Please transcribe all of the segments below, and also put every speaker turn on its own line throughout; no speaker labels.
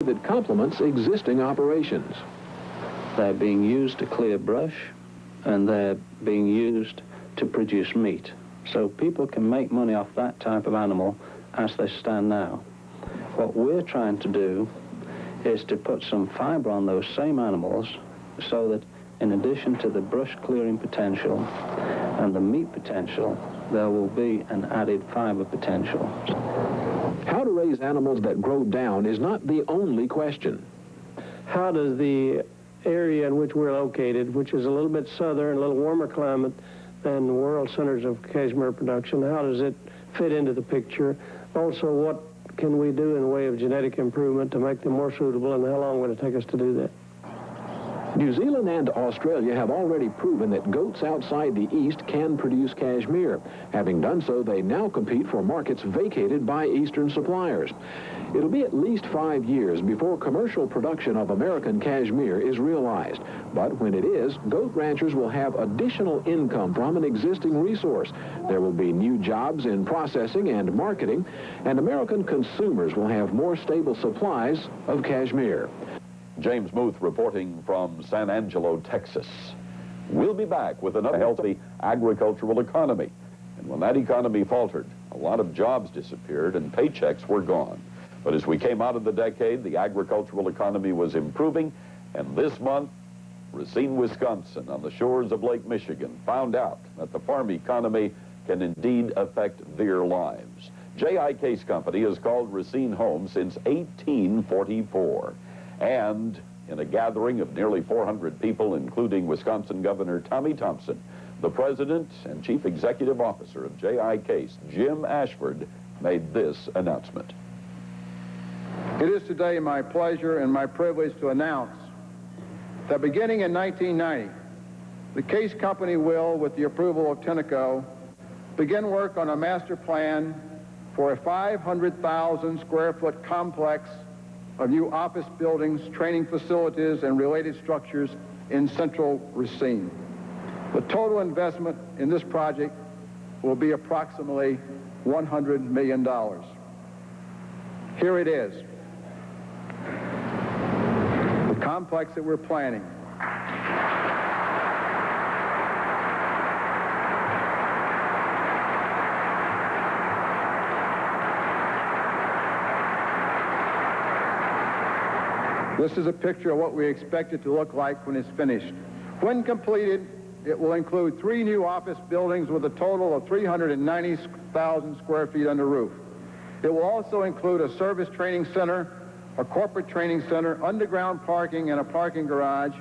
that complements existing operations.
They're being used to clear brush, and they're being used to produce meat. So people can make money off that type of animal as they stand now. What we're trying to do is to put some fiber on those same animals so that in addition to the brush clearing potential and the meat potential, there will be an added fiber potential.
How to raise animals that grow down is not the only question.
How does the area in which we're located, which is a little bit southern, a little warmer climate than the world centers of cashmere production, how does it fit into the picture? Also, what can we do in the way of genetic improvement to make them more suitable, and how long will it take us to do that?
New Zealand and Australia have already proven that goats outside the East can produce cashmere. Having done so, they now compete for markets vacated by Eastern suppliers. It'll be at least 5 years before commercial production of American cashmere is realized. But when it is, goat ranchers will have additional income from an existing resource. There will be new jobs in processing and marketing, and American consumers will have more stable supplies of cashmere.
James Muth reporting from San Angelo, Texas. We'll be back with another healthy agricultural economy. And when that economy faltered, a lot of jobs disappeared and paychecks were gone. But as we came out of the decade, the agricultural economy was improving. And this month, Racine, Wisconsin, on the shores of Lake Michigan, found out that the farm economy can indeed affect their lives. J.I. Case Company has called Racine home since 1844. And in a gathering of nearly 400 people, including Wisconsin Governor Tommy Thompson, the president and chief executive officer of J.I. Case, Jim Ashford, made this announcement.
It is today my pleasure and my privilege to announce that beginning in 1990, the Case Company will, with the approval of Tenneco, begin work on a master plan for a 500,000 square foot complex of new office buildings, training facilities, and related structures in central Racine. The total investment in this project will be approximately $100 million. Here it is. The complex that we're planning. This is a picture of what we expect it to look like when it's finished. When completed, it will include 3 new office buildings with a total of 390,000 square feet under roof. It will also include a service training center, a corporate training center, underground parking, and a parking garage,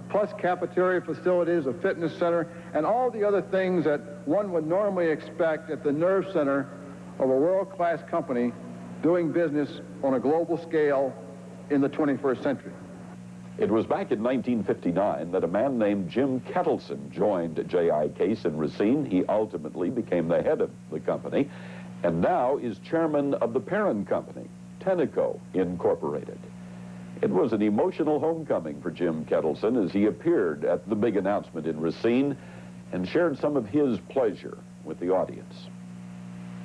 plus cafeteria facilities, a fitness center, and all the other things that one would normally expect at the nerve center of a world-class company doing business on a global scale in the 21st century.
It was back in 1959 that a man named Jim Kettleson joined J.I. Case in Racine. He ultimately became the head of the company and now is chairman of the parent company, Tenneco Incorporated. It was an emotional homecoming for Jim Kettleson as he appeared at the big announcement in Racine and shared some of his pleasure with the audience.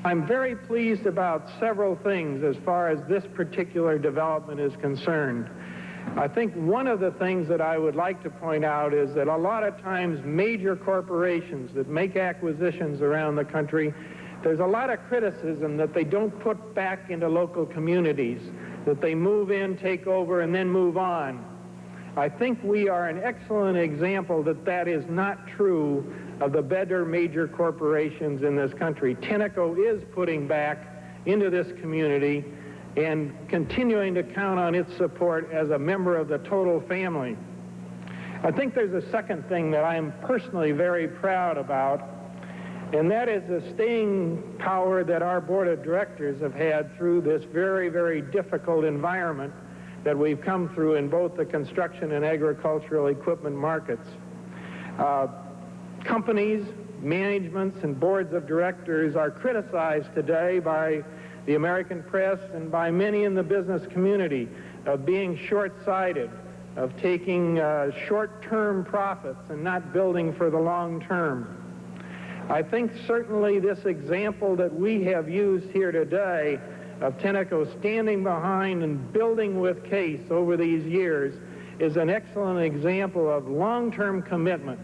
I'm very pleased about several things as far as this particular development is concerned. I think one of the things that I would like to point out is that a lot of times major corporations that make acquisitions around the country, there's a lot of criticism that they don't put back into local communities, that they move in, take over, and then move on. I think we are an excellent example that that is not true of the better major corporations in this country. Tenneco is putting back into this community and continuing to count on its support as a member of the total family. I think there's a second thing that I am personally very proud about, and that is the staying power that our board of directors have had through this very, very difficult environment that we've come through in both the construction and agricultural equipment markets. Companies, managements, and boards of directors are criticized today by the American press and by many in the business community of being short-sighted, of taking short-term profits and not building for the long term. I think certainly this example that we have used here today of Tenneco standing behind and building with Case over these years is an excellent example of long-term commitment.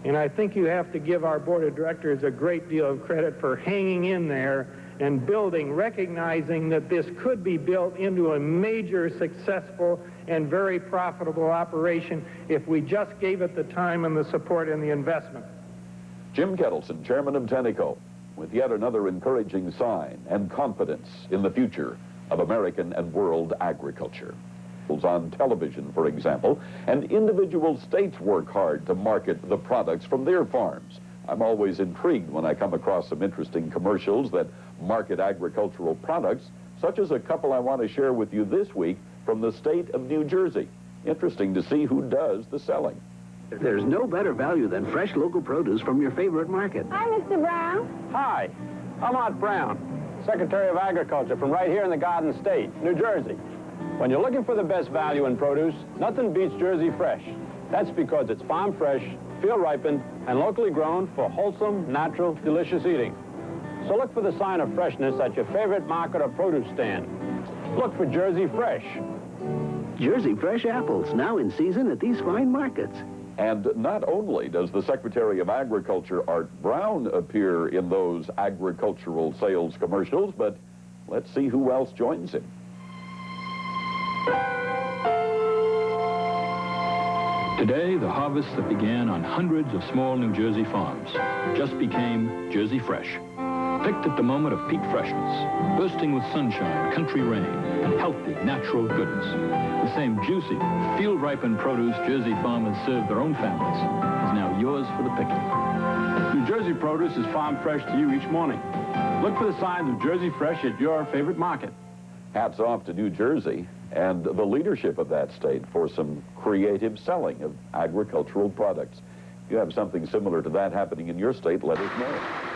And I think you have to give our board of directors a great deal of credit for hanging in there and building, recognizing that this could be built into a major, successful, and very profitable operation if we just gave it the time and the support and the investment.
Jim Kettleson, chairman of Tenneco, with yet another encouraging sign and confidence in the future of American and world agriculture. On television, for example, and individual states work hard to market the products from their farms. I'm always intrigued when I come across some interesting commercials that market agricultural products, such as a couple I want to share with you this week from the state of New Jersey. Interesting to see who does the selling.
There's no better value than fresh local produce from your favorite market.
Hi, Mr. Brown.
Hi, I'm Art Brown, Secretary of Agriculture from right here in the Garden State, New Jersey. When you're looking for the best value in produce, nothing beats Jersey Fresh. That's because it's farm fresh, field ripened, and locally grown for wholesome, natural, delicious eating. So look for the sign of freshness at your favorite market or produce stand. Look for Jersey Fresh.
Jersey Fresh apples, now in season at these fine markets.
And not only does the Secretary of Agriculture, Art Brown, appear in those agricultural sales commercials, but let's see who else joins him.
Today, the harvests that began on hundreds of small New Jersey farms just became Jersey Fresh. Picked at the moment of peak freshness, bursting with sunshine, country rain, and healthy, natural goodness. The same juicy, field-ripened produce Jersey farmers serve their own families is now yours for the picking.
New Jersey produce is farm fresh to you each morning. Look for the signs of Jersey Fresh at your favorite market.
Hats off to New Jersey and the leadership of that state for some creative selling of agricultural products. If you have something similar to that happening in your state, let us know.